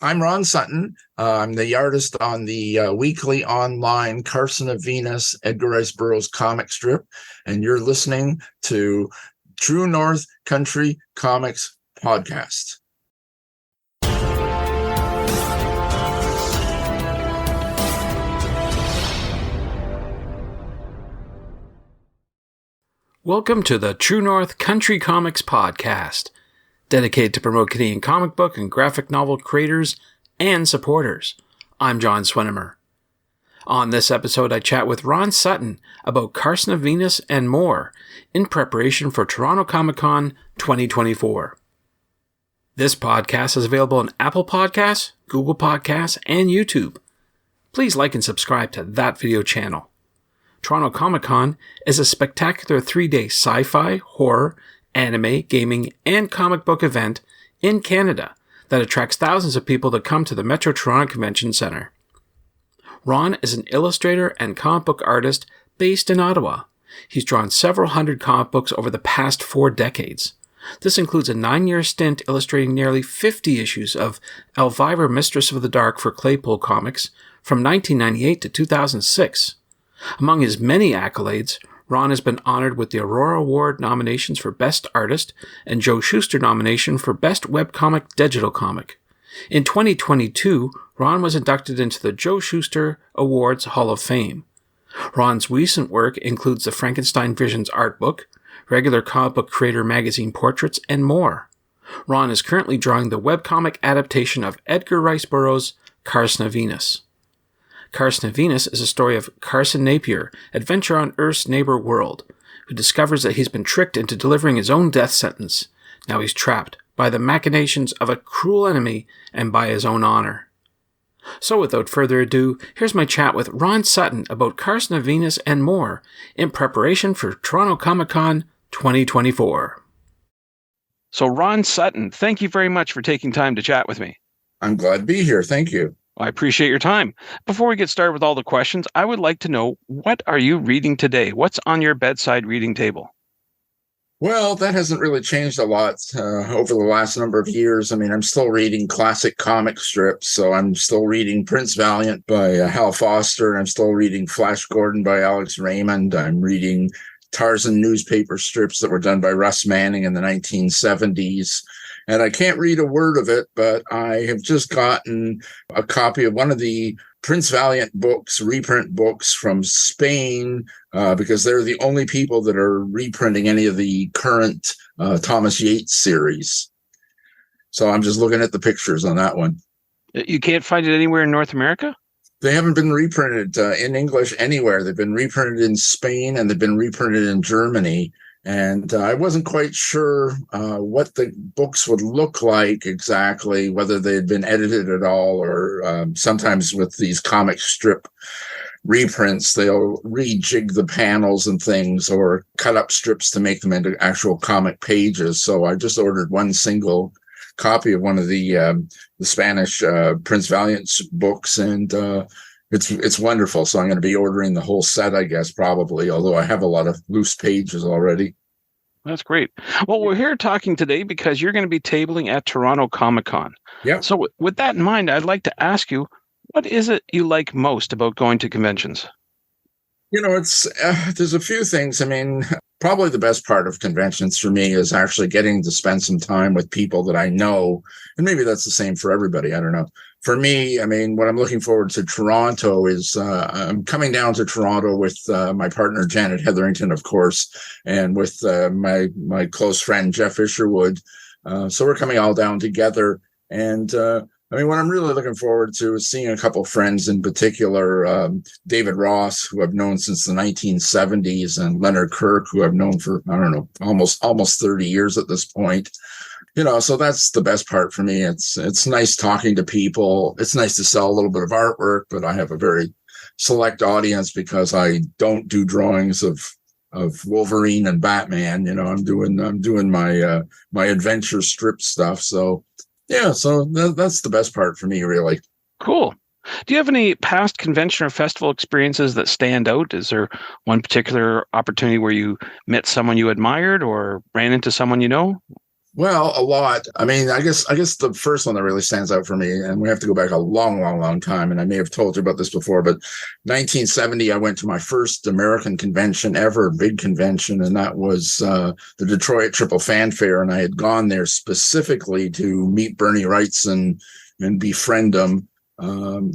I'm Ronn Sutton. I'm the artist on the weekly online Carson of Venus, Edgar Rice Burroughs comic strip, and you're listening to True North Country Comics Podcast. Welcome to the True North Country Comics Podcast, dedicated to promote Canadian comic book and graphic novel creators and supporters. I'm John Swinimer. On this episode, I chat with Ronn Sutton about Carson of Venus and more in preparation for Toronto Comicon 2024. This podcast is available on Apple Podcasts, Google Podcasts, and YouTube. Please like and subscribe to that video channel. Toronto Comicon is a spectacular 3-day sci-fi, horror, anime, gaming, and comic book event in Canada that attracts thousands of people to come to the Metro Toronto Convention Centre. Ron is an illustrator and comic book artist based in Ottawa. He's drawn several hundred comic books over the past 4 decades. This includes a 9-year stint illustrating nearly 50 issues of Elvira, Mistress of the Dark for Claypole Comics from 1998 to 2006. Among his many accolades, Ron has been honored with the Aurora Award nominations for Best Artist and Joe Shuster nomination for Best Webcomic Digital Comic. In 2022, Ron was inducted into the Joe Shuster Awards Hall of Fame. Ron's recent work includes the Frankenstein Visions art book, regular Comic Book Creator magazine portraits, and more. Ron is currently drawing the webcomic adaptation of Edgar Rice Burroughs' Carson of Venus. Carson of Venus is a story of Carson Napier, adventurer on Earth's neighbor world, who discovers that he's been tricked into delivering his own death sentence. Now he's trapped by the machinations of a cruel enemy and by his own honor. So without further ado, here's my chat with Ronn Sutton about Carson of Venus and more in preparation for Toronto Comicon 2024. So Ronn Sutton, thank you very much for taking time to chat with me. I'm glad to be here. Thank you. I appreciate your time. Before we get started with all the questions, I would like to know, what are you reading today? What's on your bedside reading table? Well, that hasn't really changed a lot over the last number of years. I mean, I'm still reading classic comic strips, so I'm still reading Prince Valiant by Hal Foster, and I'm still reading Flash Gordon by Alex Raymond. I'm reading Tarzan newspaper strips that were done by Russ Manning in the 1970s. And I can't read a word of it, but I have just gotten a copy of one of the Prince Valiant books, reprint books from Spain, because they're the only people that are reprinting any of the current Thomas Yates series. So I'm just looking at the pictures on that one. You can't find it anywhere in North America? They haven't been reprinted in English anywhere. They've been reprinted in Spain and they've been reprinted in Germany. And I wasn't quite sure what the books would look like exactly, whether they had been edited at all, or sometimes with these comic strip reprints, they'll rejig the panels and things or cut up strips to make them into actual comic pages. So I just ordered one single copy of one of the Spanish Prince Valiant books, and it's wonderful. So I'm going to be ordering the whole set, I guess, probably, although I have a lot of loose pages already. That's great. Well, we're here talking today because you're going to be tabling at Toronto Comicon. Yeah. So with that in mind, I'd like to ask you, what is it you like most about going to conventions? You know, it's there's a few things. I mean, probably the best part of conventions for me is actually getting to spend some time with people that I know. And maybe that's the same for everybody. I don't know. For me, I mean, what I'm looking forward to Toronto is I'm coming down to Toronto with my partner, Janet Hetherington, of course, and with my close friend, Jeff Isherwood. So we're coming all down together. And I mean, what I'm really looking forward to is seeing a couple friends, in particular, David Ross, who I've known since the 1970s, and Leonard Kirk, who I've known for, I don't know, almost 30 years at this point. You know, so that's the best part for me. It's nice talking to people. It's nice to sell a little bit of artwork, but I have a very select audience because I don't do drawings of Wolverine and Batman. You know, I'm doing my my adventure strip stuff. So yeah, so that's the best part for me, really. Cool. Do you have any past convention or festival experiences that stand out? Is there one particular opportunity where you met someone you admired or ran into someone you know? Well, a lot. I mean, I guess the first one that really stands out for me, and we have to go back a long, long, long time, and I may have told you about this before, but 1970, I went to my first American convention ever, big convention, and that was the Detroit Triple Fanfare, and I had gone there specifically to meet Bernie Wrightson and befriend him. And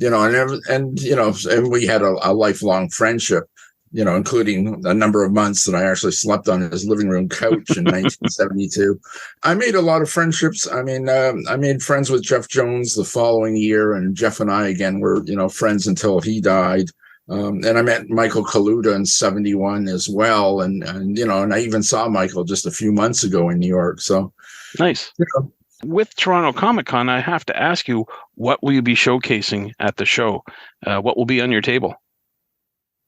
we had a lifelong friendship, including a number of months that I actually slept on his living room couch in 1972. I made a lot of friendships. I mean, I made friends with Jeff Jones the following year, and Jeff and I, again, were, friends until he died. And I met Michael Kaluta in 71 as well. And I even saw Michael just a few months ago in New York. So Nice. you know, With Toronto Comicon, I have to ask you, what will you be showcasing at the show? What will be on your table?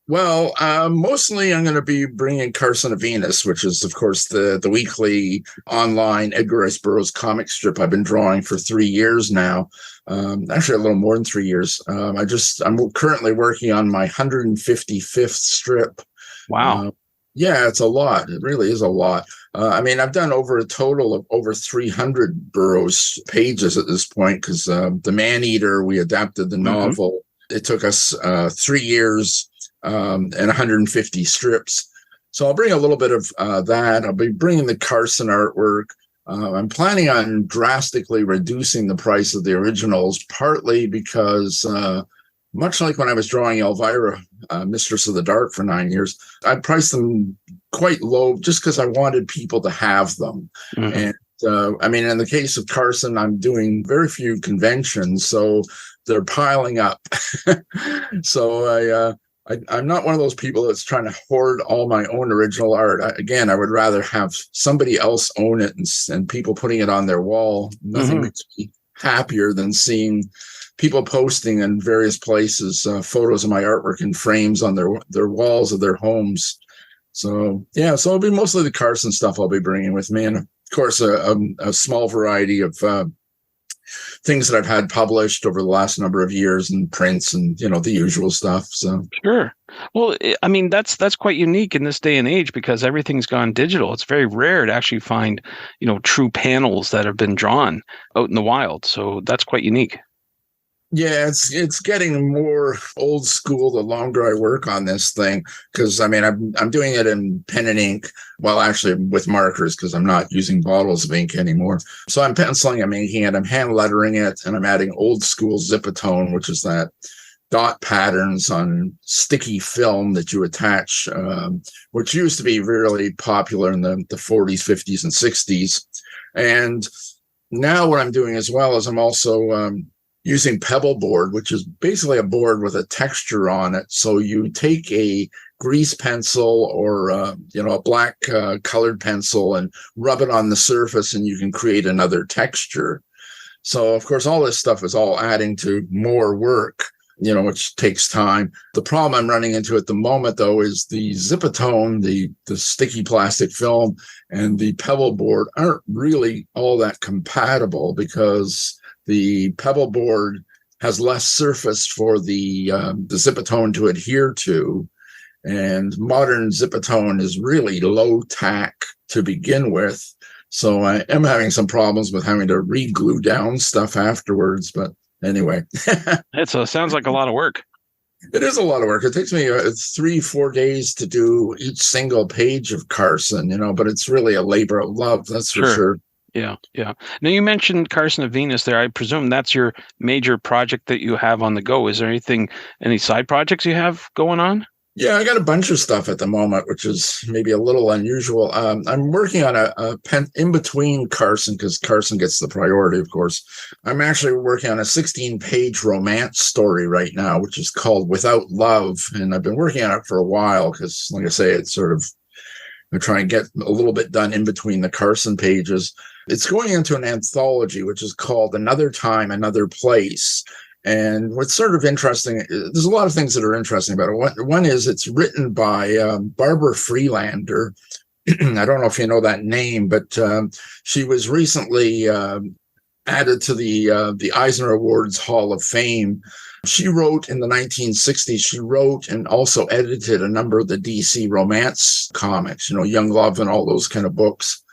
Well, mostly I'm going to be bringing Carson of Venus, which is, of course, the weekly online Edgar Rice Burroughs comic strip I've been drawing for 3 years now. Actually, a little more than 3 years. I'm currently working on my 155th strip. Wow. Yeah, it's a lot. It really is a lot. I mean, I've done over a total of over 300 Burroughs pages at this point because The Man-Eater, we adapted the novel. It took us 3 years and 150 strips. So I'll bring a little bit of that. I'll be bringing the Carson artwork. I'm planning on drastically reducing the price of the originals, partly because much like when I was drawing Elvira, Mistress of the Dark for 9 years, I priced them quite low just because I wanted people to have them. And I mean, in the case of Carson, I'm doing very few conventions, so they're piling up. So I'm not one of those people that's trying to hoard all my own original art. I would rather have somebody else own it and people putting it on their wall. Nothing makes me happier than seeing people posting in various places photos of my artwork in frames on their walls of their homes. So yeah, so it'll be mostly the Carson stuff I'll be bringing with me, and of course a small variety of things that I've had published over the last number of years and prints and the usual stuff. So Sure. Well, I mean, that's quite unique in this day and age because everything's gone digital. It's very rare to actually find, true panels that have been drawn out in the wild. So that's quite unique. yeah, it's getting more old school the longer I work on this thing, because I mean I'm doing it in pen and ink, well actually with markers because I'm not using bottles of ink anymore. So I'm penciling, I'm inking it, I'm hand lettering it, and I'm adding old school zipatone, which is that dot patterns on sticky film that you attach, which used to be really popular in the 40s, 50s, and 60s. And now what I'm doing as well is I'm also using pebble board, which is basically a board with a texture on it. So you take a grease pencil or a black colored pencil and rub it on the surface, and you can create another texture. So of course, all this stuff is all adding to more work, which takes time. The problem I'm running into at the moment, though, is the zipatone, the sticky plastic film, and the pebble board aren't really all that compatible because the pebble board has less surface for the zipatone to adhere to, and modern zipatone is really low tack to begin with. So I am having some problems with having to re-glue down stuff afterwards. But anyway, It sounds like a lot of work. it is a lot of work. It takes me 3-4 days to do each single page of Carson, but it's really a labor of love. That's for sure. Yeah. Now you mentioned Carson of Venus there. I presume that's your major project that you have on the go. Is there any side projects you have going on? Yeah, I got a bunch of stuff at the moment, which is maybe a little unusual. I'm working on a pen in between Carson because Carson gets the priority, of course. I'm actually working on a 16-page romance story right now, which is called Without Love. And I've been working on it for a while because, like I say, it's sort of, I'm trying to get a little bit done in between the Carson pages. It's going into an anthology, which is called Another Time, Another Place. And what's sort of interesting, there's a lot of things that are interesting about it. One is it's written by Barbara Freelander. I don't know if you know that name, but she was recently added to the Eisner Awards Hall of Fame. She wrote in the 1960s, she wrote and also edited a number of the DC romance comics, Young Love and all those kind of books.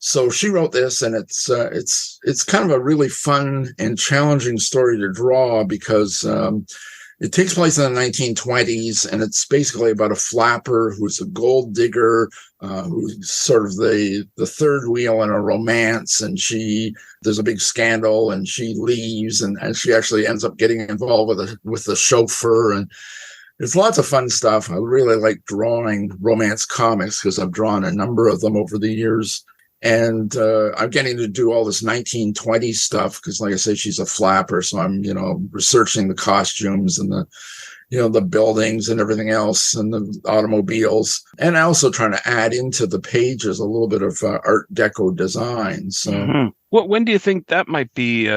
So she wrote this, and it's kind of a really fun and challenging story to draw because it takes place in the 1920s, and it's basically about a flapper who's a gold digger, who's sort of the third wheel in a romance, and there's a big scandal, and she leaves, and she actually ends up getting involved with the chauffeur, and it's lots of fun stuff. I really like drawing romance comics because I've drawn a number of them over the years. And I'm getting to do all this 1920 stuff because, like I say, she's a flapper. So I'm, researching the costumes and the buildings and everything else and the automobiles. And also trying to add into the pages a little bit of Art Deco design. So, when do you think that might be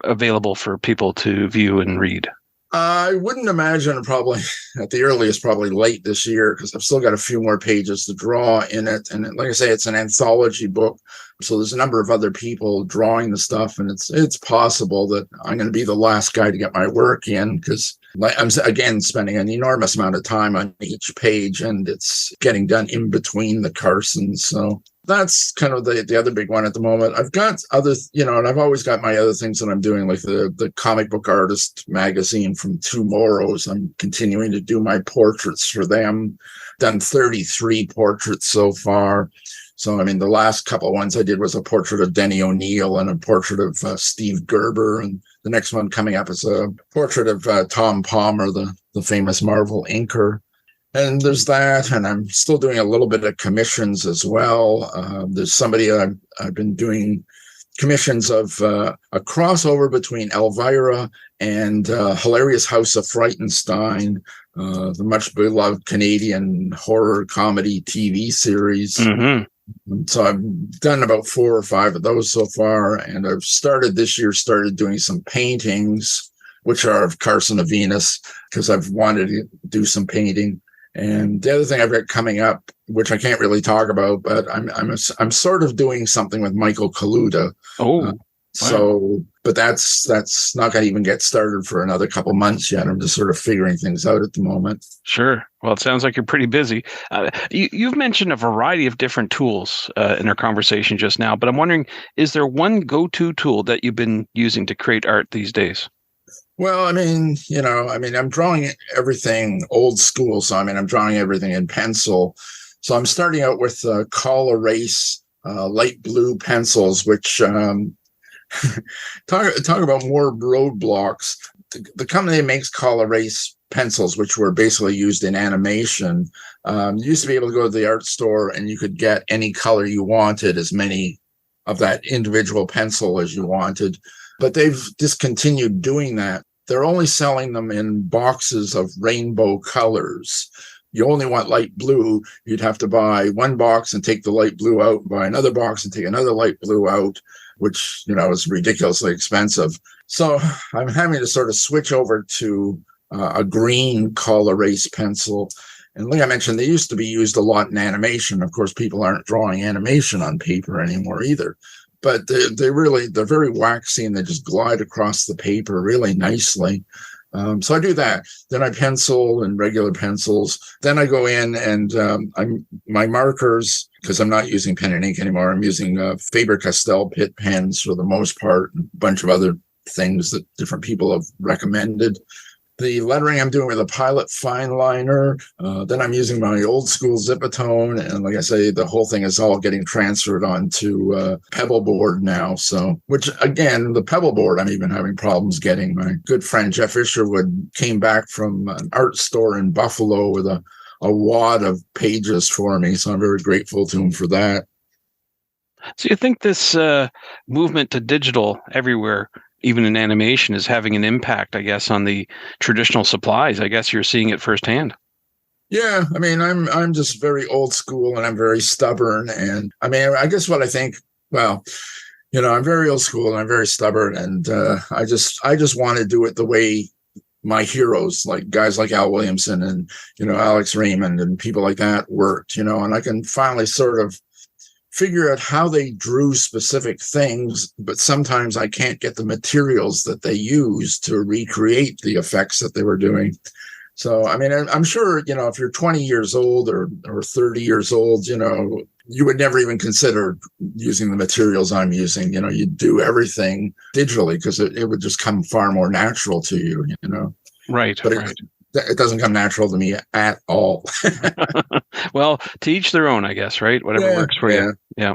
available for people to view and read? I wouldn't imagine probably at the earliest, probably late this year, because I've still got a few more pages to draw in it. And like I say, it's an anthology book. So there's a number of other people drawing the stuff. And it's possible that I'm going to be the last guy to get my work in because I'm, again, spending an enormous amount of time on each page, and it's getting done in between the Carsons. So that's kind of the other big one at the moment. I've got other, and I've always got my other things that I'm doing, like the Comic Book Artist magazine from Tomorrow's. I'm continuing to do my portraits for them. Done 33 portraits so far. So, the last couple of ones I did was a portrait of Denny O'Neil and a portrait of Steve Gerber. And the next one coming up is a portrait of Tom Palmer, the famous Marvel inker. And there's that, and I'm still doing a little bit of commissions as well. There's somebody I've been doing commissions of a crossover between Elvira and Hilarious House of Frightenstein, the much beloved Canadian horror comedy TV series. Mm-hmm. So I've done about 4 or 5 of those so far, and I've started doing some paintings, which are of Carson of Venus, because I've wanted to do some painting. And the other thing I've got coming up, which I can't really talk about, but I'm sort of doing something with Michael Kaluta. Oh, wow. So, but that's not going to even get started for another couple months yet. I'm just sort of figuring things out at the moment. Sure. Well, it sounds like you're pretty busy. You've mentioned a variety of different tools in our conversation just now, but I'm wondering, is there one go-to tool that you've been using to create art these days? Well, I'm drawing everything old school. So, I'm drawing everything in pencil. So I'm starting out with Call Erase light blue pencils, which talk about more roadblocks. The company that makes Call Erase pencils, which were basically used in animation, you used to be able to go to the art store and you could get any color you wanted, as many of that individual pencil as you wanted. But they've discontinued doing that. They're only selling them in boxes of rainbow colors. You only want light blue, you'd have to buy one box and take the light blue out, buy another box and take another light blue out, which, is ridiculously expensive. So I'm having to sort of switch over to a green Call Erase pencil. And like I mentioned, they used to be used a lot in animation. Of course, people aren't drawing animation on paper anymore either. But they're very waxy, and they just glide across the paper really nicely. So I do that. Then I pencil in regular pencils. Then I go in and my markers, because I'm not using pen and ink anymore. I'm using Faber-Castell Pitt pens for the most part, and a bunch of other things that different people have recommended. The lettering I'm doing with a Pilot fine liner. Then I'm using my old school Zipatone. And like I say, the whole thing is all getting transferred onto Pebble board now. So, which again, the Pebble board, I'm even having problems getting. My good friend Jeff Isherwood came back from an art store in Buffalo with a wad of pages for me. So I'm very grateful to him for that. So you think this movement to digital everywhere, even in animation, is having an impact, I guess, on the traditional supplies? I guess you're seeing it firsthand. Yeah, I'm just very old school, and I'm very stubborn. And I guess what I think, well, I'm very old school and I'm very stubborn, and I just want to do it the way my heroes, like guys like Al Williamson and Alex Raymond and people like that worked, and I can finally sort of figure out how they drew specific things, but sometimes I can't get the materials that they used to recreate the effects that they were doing. So, I'm sure, if you're 20 years old or 30 years old, you would never even consider using the materials I'm using. You do everything digitally because it would just come far more natural to you. Right, But right. it doesn't come natural to me at all. Well, to each their own, I guess, right? Whatever works for you. Yeah.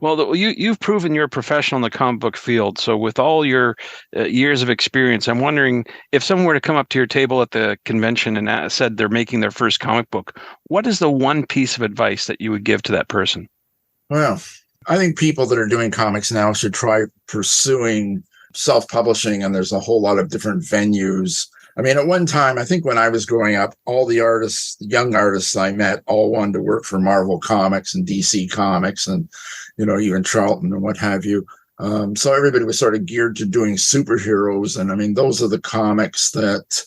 Well, you've proven you're a professional in the comic book field. So with all your years of experience, I'm wondering if someone were to come up to your table at the convention and said they're making their first comic book, what is the one piece of advice that you would give to that person? Well, I think people that are doing comics now should try pursuing self-publishing, and there's a whole lot of different venues. I mean, at one time, I think when I was growing up, all the artists, young artists I met, all wanted to work for Marvel Comics and DC Comics and, even Charlton and what have you. So everybody was sort of geared to doing superheroes. And I mean, those are the comics that,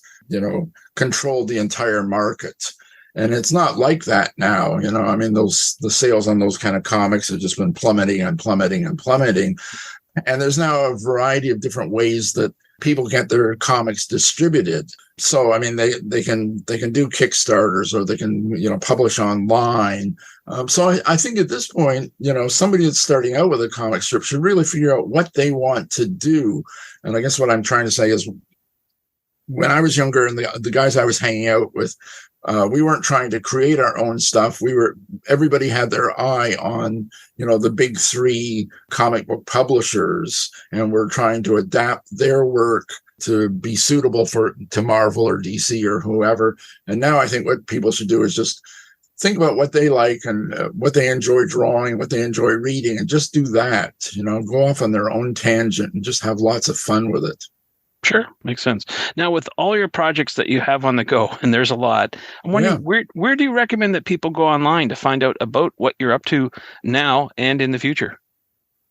controlled the entire market. And it's not like that now. I mean, the sales on those kind of comics have just been plummeting and plummeting and plummeting. And there's now a variety of different ways that people get their comics distributed. So, I mean, they can do Kickstarters, or they can, publish online. So I think at this point, somebody that's starting out with a comic strip should really figure out what they want to do. And I guess what I'm trying to say is, when I was younger and the guys I was hanging out with, we weren't trying to create our own stuff. Everybody had their eye on, the big three comic book publishers, and we're trying to adapt their work to be suitable to Marvel or DC or whoever. And now I think what people should do is just think about what they like and what they enjoy drawing, what they enjoy reading, and just do that, go off on their own tangent and just have lots of fun with it. Sure, makes sense. Now, with all your projects that you have on the go, and there's a lot, I'm wondering, where do you recommend that people go online to find out about what you're up to now and in the future?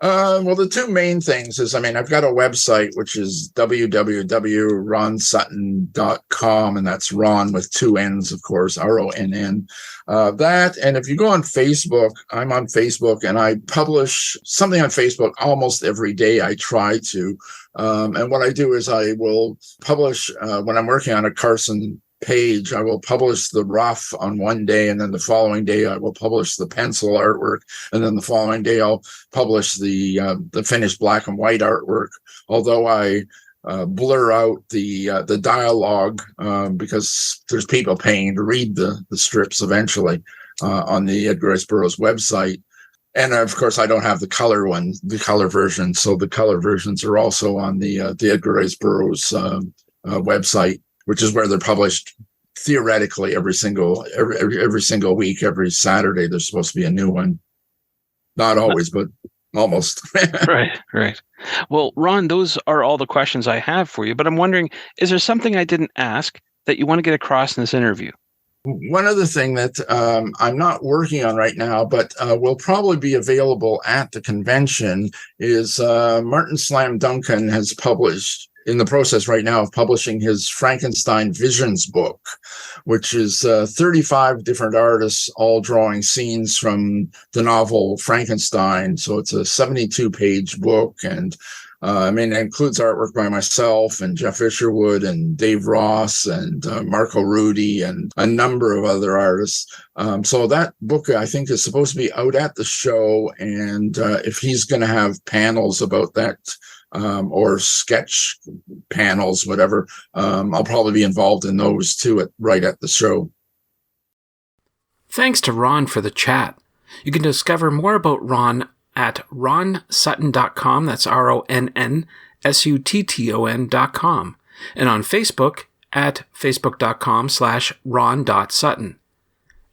Well, the two main things is, I've got a website, which is www.ronnsutton.com, and that's Ron with two N's, of course, RONN. That, and if you go on Facebook, I'm on Facebook, and I publish something on Facebook almost every day. I try to. And what I do is I will publish, when I'm working on a Carson page, I will publish the rough on one day, and then the following day I will publish the pencil artwork, and then the following day I'll publish the finished black and white artwork. Although I blur out the dialogue because there's people paying to read the strips eventually on the Edgar Rice Burroughs website. And of course, I don't have the color version. So the color versions are also on the Edgar Rice Burroughs website, which is where they're published theoretically every single week. Every Saturday, there's supposed to be a new one. Not always, but almost. Right. Well, Ron, those are all the questions I have for you. But I'm wondering, is there something I didn't ask that you want to get across in this interview? One other thing that I'm not working on right now, but will probably be available at the convention, is Martin Slam Duncan has published, in the process right now of publishing, his Frankenstein Visions book, which is 35 different artists all drawing scenes from the novel Frankenstein. So it's a 72-page book, and it includes artwork by myself and Jeff Isherwood and Dave Ross and Marco Rudy and a number of other artists. So that book, I think, is supposed to be out at the show. And if he's going to have panels about that, or sketch panels, whatever, I'll probably be involved in those too right at the show. Thanks to Ron for the chat. You can discover more about Ron at ronnsutton.com, that's RONNSUTTON.com, and on Facebook at facebook.com/ron.sutton.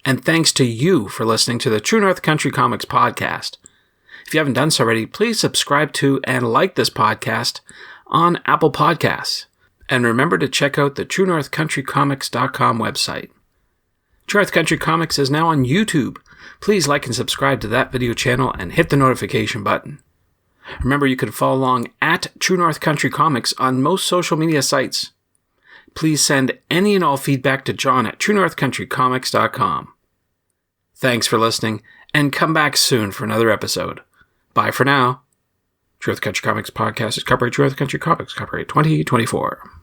And thanks to you for listening to the True North Country Comics podcast. If you haven't done so already, please subscribe to and like this podcast on Apple Podcasts. And remember to check out the TrueNorthCountryComics.com website. True North Country Comics is now on YouTube. Please like and subscribe to that video channel and hit the notification button. Remember, you can follow along at True North Country Comics on most social media sites. Please send any and all feedback to John at TrueNorthCountryComics.com. Thanks for listening, and come back soon for another episode. Bye for now. True North Country Comics Podcast is copyright True North Country Comics, copyright 2024.